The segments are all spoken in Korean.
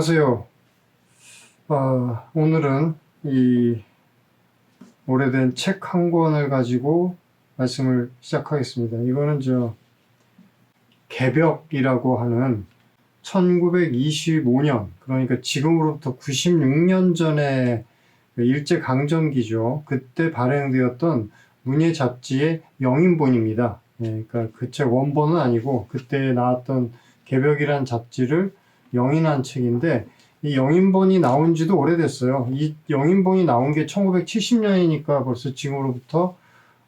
안녕하세요. 오늘은 이 오래된 책 한 권을 가지고 말씀을 시작하겠습니다. 이거는 개벽이라고 하는 1925년, 그러니까 지금으로부터 96년 전에 일제강점기죠. 그때 발행되었던 문예 잡지의 영인본입니다. 그러니까 그 책 원본은 아니고 그때 나왔던 개벽이란 잡지를 영인한 책인데, 이 영인본이 나온 지도 오래됐어요. 이 영인본이 나온 게 1970년이니까 벌써 지금으로부터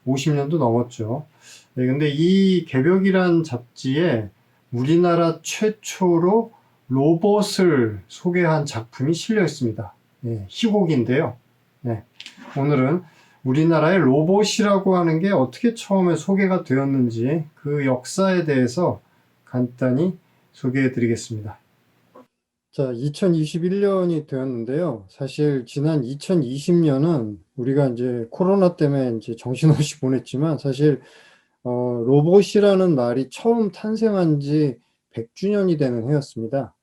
50년도 넘었죠. 근데 이 개벽이란 잡지에 우리나라 최초로 로봇을 소개한 작품이 실려 있습니다. 희곡인데요. 오늘은 우리나라의 로봇이라고 하는 게 어떻게 처음에 소개가 되었는지 그 역사에 대해서 간단히 소개해 드리겠습니다. 자, 2021년이 되었는데요. 사실 지난 2020년은 우리가 이제 코로나 때문에 이제 정신없이 보냈지만, 사실 로봇이라는 말이 처음 탄생한 지 100주년이 되는 해였습니다.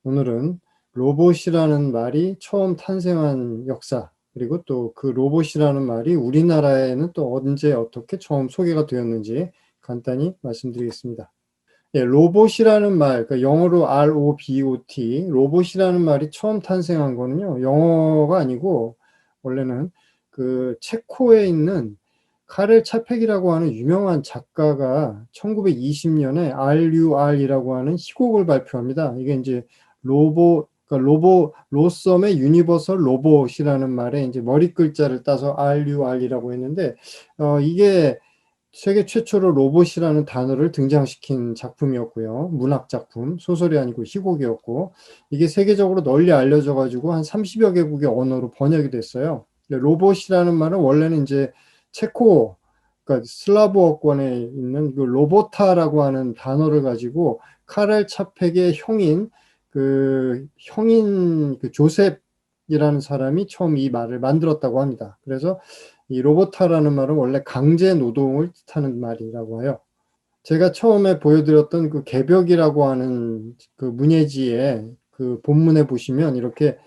오늘은 로봇이라는 말이 처음 탄생한 역사, 그리고 또 그 로봇이라는 말이 우리나라에는 또 언제 어떻게 처음 소개가 되었는지 간단히 말씀드리겠습니다. 로봇이라는 말, 그러니까 영어로 ROBOT, 로봇이라는 말이 처음 탄생한 거는요, 영어가 아니고 원래는 그 체코에 있는 카렐 차펙이라고 하는 유명한 작가가 1920년에 RUR이라고 하는 희곡을 발표합니다. 이게 이제 그러니까 로썸의 유니버설 로봇이라는 말에 이제 머리 글자를 따서 RUR이라고 했는데, 이게 세계 최초로 로봇이라는 단어를 등장시킨 작품이었고요. 문학 작품, 소설이 아니고 희곡이었고, 이게 세계적으로 널리 알려져 가지고 한 30여 개국의 언어로 번역이 됐어요. 로봇이라는 말은 원래는 이제 체코, 그러니까 슬라브어권에 있는 그 로보타라고 하는 단어를 가지고 카렐 차펙의 형인 그 조셉이라는 사람이 처음 이 말을 만들었다고 합니다. 그래서 이 로보타라는 말은 원래 강제 노동을 뜻하는 말이라고 해요. 제가 처음에 보여드렸던 그 개벽이라고 하는 그 문예지의 그 본문에 보시면 이렇게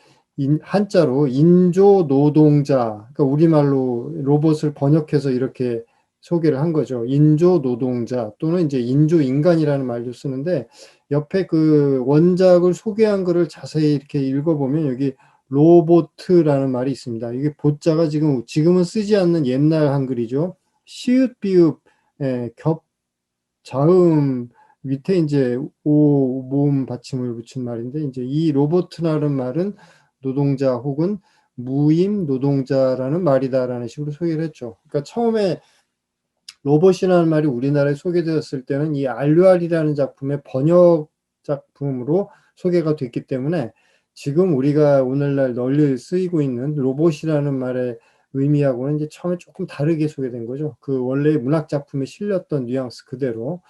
한자로 인조 노동자, 그러니까 우리말로 로봇을 번역해서 이렇게 소개를 한 거죠. 인조 노동자 또는 이제 인조 인간이라는 말도 쓰는데, 옆에 그 원작을 소개한 거를 자세히 이렇게 읽어보면 여기 로보트라는 말이 있습니다. 이게 보자가 지금은 쓰지 않는 옛날 한글이죠. 시읒 비읒 겹 자음 밑에 이제 오 모음 받침을 붙인 말인데, 이제 이 로보트라는 말은 노동자 혹은 무임 노동자라는 말이다라는 식으로 소개를 했죠. 그러니까 처음에 로봇이라는 말이 우리나라에 소개되었을 때는 이 RUR이라는 작품의 번역 작품으로 소개가 됐기 때문에, 지금 우리가 오늘날 널리 쓰이고 있는 로봇이라는 말의 의미하고는 이제 처음에 조금 다르게 소개된 거죠. 그 원래 문학 작품에 실렸던 뉘앙스 그대로.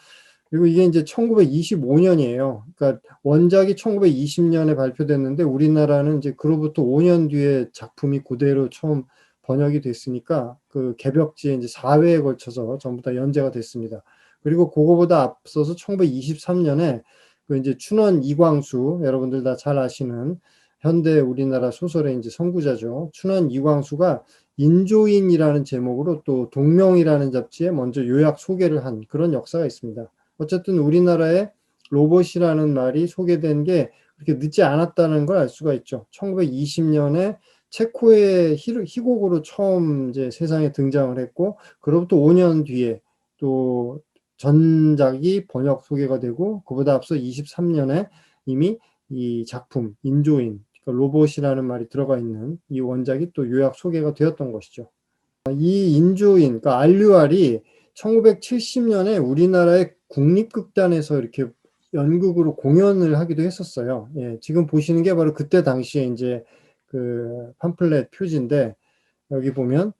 그리고 이게 이제 1925년이에요. 그러니까 원작이 1920년에 발표됐는데 우리나라는 이제 그로부터 5년 뒤에 작품이 그대로 처음 번역이 됐으니까 그 개벽지에 이제 4회에 걸쳐서 전부 다 연재가 됐습니다. 그리고 그거보다 앞서서 1923년에 그 이제 춘원 이광수, 여러분들 다 잘 아시는 현대 우리나라 소설의 이제 선구자죠. 춘원 이광수가 인조인이라는 제목으로 또 동명이라는 잡지에 먼저 요약 소개를 한 그런 역사가 있습니다. 어쨌든 우리나라에 로봇이라는 말이 소개된 게 그렇게 늦지 않았다는 걸 알 수가 있죠. 1920년에 체코의 희곡으로 처음 이제 세상에 등장을 했고, 그로부터 5년 뒤에 또 전작이 번역 소개가 되고, 그보다 앞서 23년에 이미 이 작품 인조인, 그러니까 로봇이라는 말이 들어가 있는 이 원작이 또 요약 소개가 되었던 것이죠. 이 인조인, 그러니까 RUR이 1970년에 우리나라의 국립극단에서 이렇게 연극으로 공연을 하기도 했었어요. 지금 보시는 게 바로 그때 당시에 이제 그 팜플렛 표지인데, 여기 보면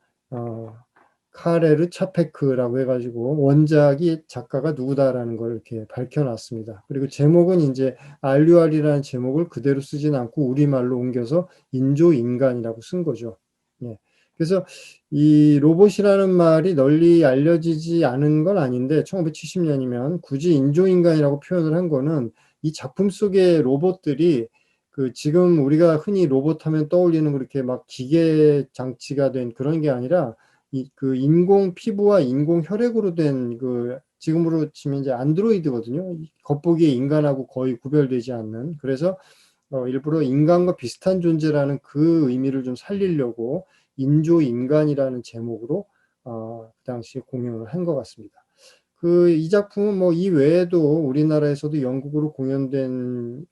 카레르 차페크라고 해가지고 원작이 작가가 누구다라는 걸 이렇게 밝혀놨습니다. 그리고 제목은 이제 RUR이라는 제목을 그대로 쓰진 않고 우리말로 옮겨서 인조인간이라고 쓴 거죠. 그래서 이 로봇이라는 말이 널리 알려지지 않은 건 아닌데, 1970년이면 굳이 인조인간이라고 표현을 한 거는 이 작품 속의 로봇들이 그 지금 우리가 흔히 로봇 하면 떠올리는 그렇게 막 기계 장치가 된 그런 게 아니라 그 인공 피부와 인공 혈액으로 된 그 지금으로 치면 이제 안드로이드거든요. 겉보기에 인간하고 거의 구별되지 않는. 그래서 일부러 인간과 비슷한 존재라는 그 의미를 좀 살리려고 인조인간이라는 제목으로 그 당시 공연을 한 것 같습니다. 이 작품은 뭐 이 외에도 우리나라에서도 연극으로 공연된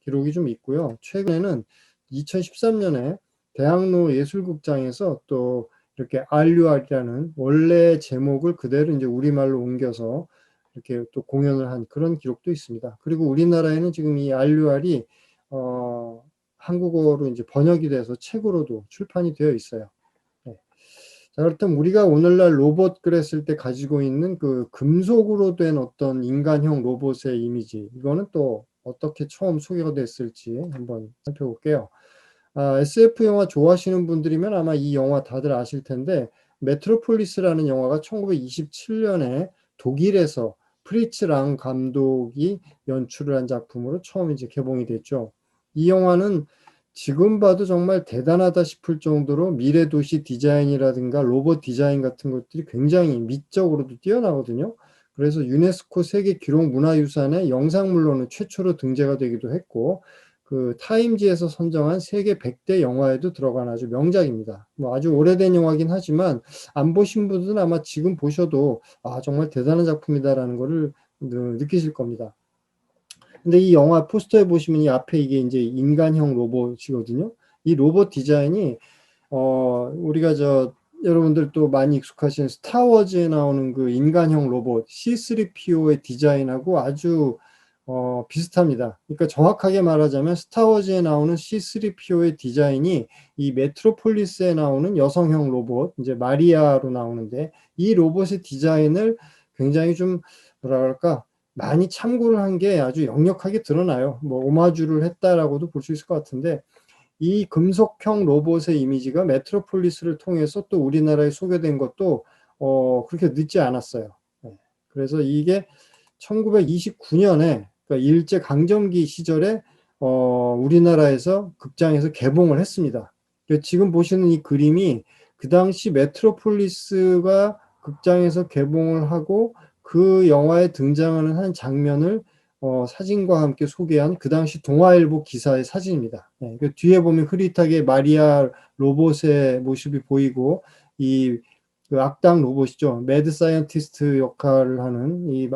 기록이 좀 있고요. 최근에는 2013년에 대학로 예술극장에서 또 이렇게 RUR이라는 원래 제목을 그대로 이제 우리말로 옮겨서 이렇게 또 공연을 한 그런 기록도 있습니다. 그리고 우리나라에는 지금 이 RUR이 한국어로 이제 번역이 돼서 책으로도 출판이 되어 있어요. 네. 자, 그렇다면 우리가 오늘날 로봇 그랬을 때 가지고 있는 그 금속으로 된 어떤 인간형 로봇의 이미지, 이거는 또 어떻게 처음 소개가 됐을지 한번 살펴볼게요. SF 영화 좋아하시는 분들이면 아마 이 영화 다들 아실 텐데, 메트로폴리스라는 영화가 1927년에 독일에서 프리츠 랑 감독이 연출을 한 작품으로 처음 이제 개봉이 됐죠. 이 영화는 지금 봐도 정말 대단하다 싶을 정도로 미래 도시 디자인이라든가 로봇 디자인 같은 것들이 굉장히 미적으로도 뛰어나거든요. 그래서 유네스코 세계 기록 문화유산에 영상물로는 최초로 등재가 되기도 했고, 그 타임지에서 선정한 세계 100대 영화에도 들어간 아주 명작입니다. 뭐 아주 오래된 영화긴 하지만 안 보신 분들은 아마 지금 보셔도 정말 대단한 작품이다라는 거를 느끼실 겁니다. 근데 이 영화 포스터에 보시면 이 앞에 이게 이제 인간형 로봇이거든요. 이 로봇 디자인이 우리가 여러분들 또 많이 익숙하신 스타워즈에 나오는 그 인간형 로봇 C3PO의 디자인하고 아주 비슷합니다. 그러니까 정확하게 말하자면 스타워즈에 나오는 C3PO의 디자인이 이 메트로폴리스에 나오는 여성형 로봇, 이제 마리아로 나오는데, 이 로봇의 디자인을 굉장히 좀 뭐라 그럴까 많이 참고를 한 게 아주 역력하게 드러나요. 뭐 오마주를 했다라고도 볼 수 있을 것 같은데, 이 금속형 로봇의 이미지가 메트로폴리스를 통해서 또 우리나라에 소개된 것도 그렇게 늦지 않았어요. 네. 그래서 이게 1929년에 그러니까 일제 강점기 시절에 우리나라에서 극장에서 개봉을 했습니다. 지금 보시는 이 그림이 그 당시 메트로폴리스가 극장에서 개봉을 하고 그 영화에 등장하는 한 장면을 사진과 함께 소개한 그 당시 동아일보 기사의 사진입니다. 네, 그 뒤에 보면 흐릿하게 마리아 로봇의 모습이 보이고 그 악당 로봇이죠. 매드 사이언티스트 역할을 하는 이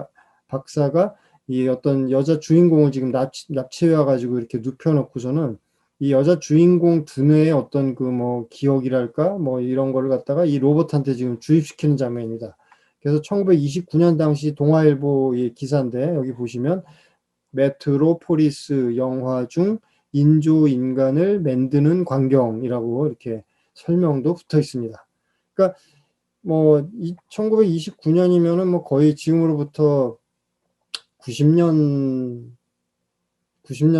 박사가 이 어떤 여자 주인공을 지금 납치해 가지고 이렇게 눕혀놓고서는 이 여자 주인공 두뇌의 어떤 그 뭐 기억이랄까 뭐 이런 거를 갖다가 이 로봇한테 지금 주입시키는 장면입니다. 그래서 1929년 당시 동아일보의 기사인데, 여기 보시면 메트로폴리스 영화 중 인조인간을 만드는 광경이라고 이렇게 설명도 붙어 있습니다. 그러니까 뭐 1929년이면은 뭐 거의 지금으로부터 90년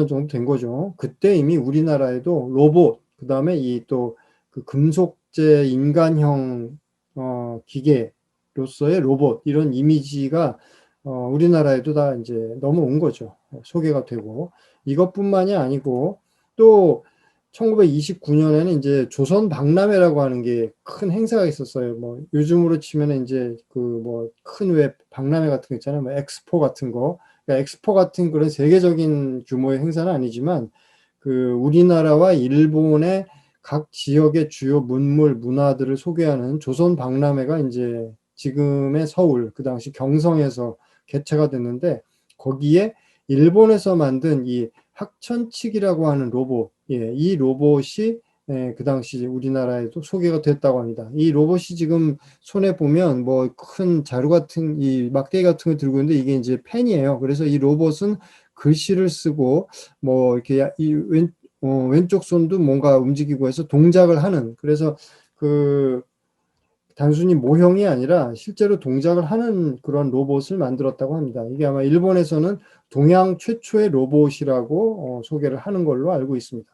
정도 된 거죠. 그때 이미 우리나라에도 로봇, 그 다음에 이 또 그 금속제 인간형 기계로서의 로봇, 이런 이미지가 우리나라에도 다 이제 넘어온 거죠. 소개가 되고, 이것뿐만이 아니고 또 1929년에는 이제 조선 박람회라고 하는 게 큰 행사가 있었어요. 뭐 요즘으로 치면은 이제 그 뭐 큰 왜 박람회 같은 거 있잖아요. 뭐 엑스포 같은 거. 그러니까 엑스포 같은 그런 세계적인 규모의 행사는 아니지만 그 우리나라와 일본의 각 지역의 주요 문물, 문화들을 소개하는 조선 박람회가 이제 지금의 서울, 그 당시 경성에서 개최가 됐는데, 거기에 일본에서 만든 이 학천칙이라고 하는 로봇, 이 로봇이 그 당시 우리나라에도 소개가 됐다고 합니다. 이 로봇이 지금 손에 보면 뭐 큰 자루 같은 이 막대기 같은 걸 들고 있는데, 이게 이제 펜이에요. 그래서 이 로봇은 글씨를 쓰고 뭐 이렇게 왼쪽 손도 뭔가 움직이고 해서 동작을 하는, 그래서 그 단순히 모형이 아니라 실제로 동작을 하는 그런 로봇을 만들었다고 합니다. 이게 아마 일본에서는 동양 최초의 로봇이라고 소개를 하는 걸로 알고 있습니다.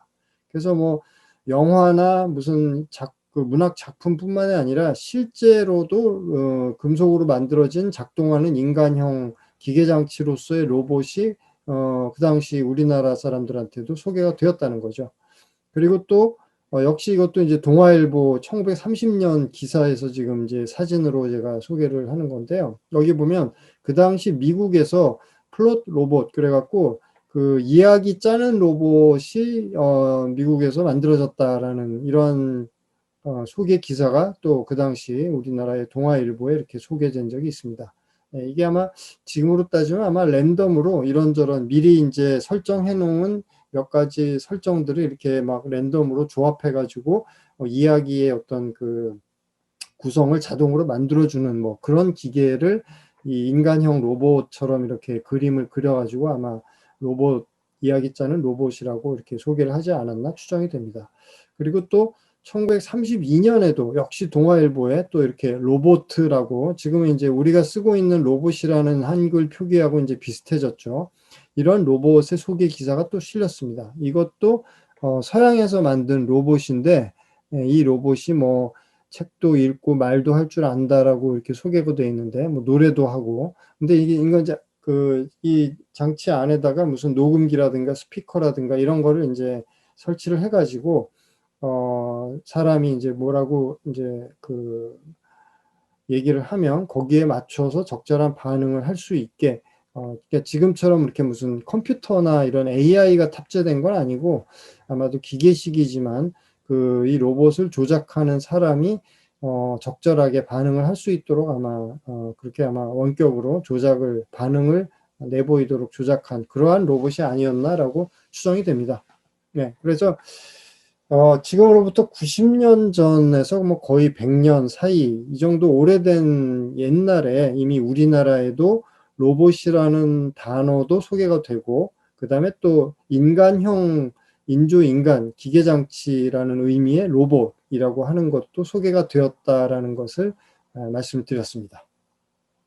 그래서 뭐 영화나 무슨 그 문학 작품뿐만이 아니라 실제로도 금속으로 만들어진 작동하는 인간형 기계장치로서의 로봇이 그 당시 우리나라 사람들한테도 소개가 되었다는 거죠. 그리고 또 역시 이것도 이제 동아일보 1930년 기사에서 지금 이제 사진으로 제가 소개를 하는 건데요. 여기 보면 그 당시 미국에서 플롯 로봇 그래갖고 그 이야기 짜는 로봇이 미국에서 만들어졌다라는 이런 소개 기사가 또 그 당시 우리나라의 동아일보에 이렇게 소개된 적이 있습니다. 이게 아마 지금으로 따지면 아마 랜덤으로 이런저런 미리 이제 설정해 놓은 몇 가지 설정들을 이렇게 막 랜덤으로 조합해 가지고 이야기의 어떤 그 구성을 자동으로 만들어주는 뭐 그런 기계를 이 인간형 로봇처럼 이렇게 그림을 그려가지고 아마 로봇 이야기 짜는 로봇이라고 이렇게 소개를 하지 않았나 추정이 됩니다. 그리고 또 1932년에도 역시 동아일보에 또 이렇게 로보트라고 지금은 이제 우리가 쓰고 있는 로봇이라는 한글 표기하고 이제 비슷해졌죠. 이런 로봇의 소개 기사가 또 실렸습니다. 이것도 서양에서 만든 로봇인데 이 로봇이 뭐 책도 읽고 말도 할 줄 안다라고 이렇게 소개가 되어 있는데 뭐 노래도 하고 근데 이게 이건 이제 이 장치 안에다가 무슨 녹음기라든가 스피커라든가 이런 거를 이제 설치를 해가지고 사람이 이제 뭐라고 이제 얘기를 하면 거기에 맞춰서 적절한 반응을 할 수 있게 그러니까 지금처럼 이렇게 무슨 컴퓨터나 이런 AI가 탑재된 건 아니고 아마도 기계식이지만 이 로봇을 조작하는 사람이 적절하게 반응을 할 수 있도록 아마 그렇게 아마 원격으로 반응을 내보이도록 조작한 그러한 로봇이 아니었나라고 추정이 됩니다. 네, 그래서 지금으로부터 90년 전에서 뭐 거의 100년 사이 이 정도 오래된 옛날에 이미 우리나라에도 로봇이라는 단어도 소개가 되고 그 다음에 또 인간형 인조인간 기계장치라는 의미의 로봇이라고 하는 것도 소개가 되었다라는 것을 말씀드렸습니다.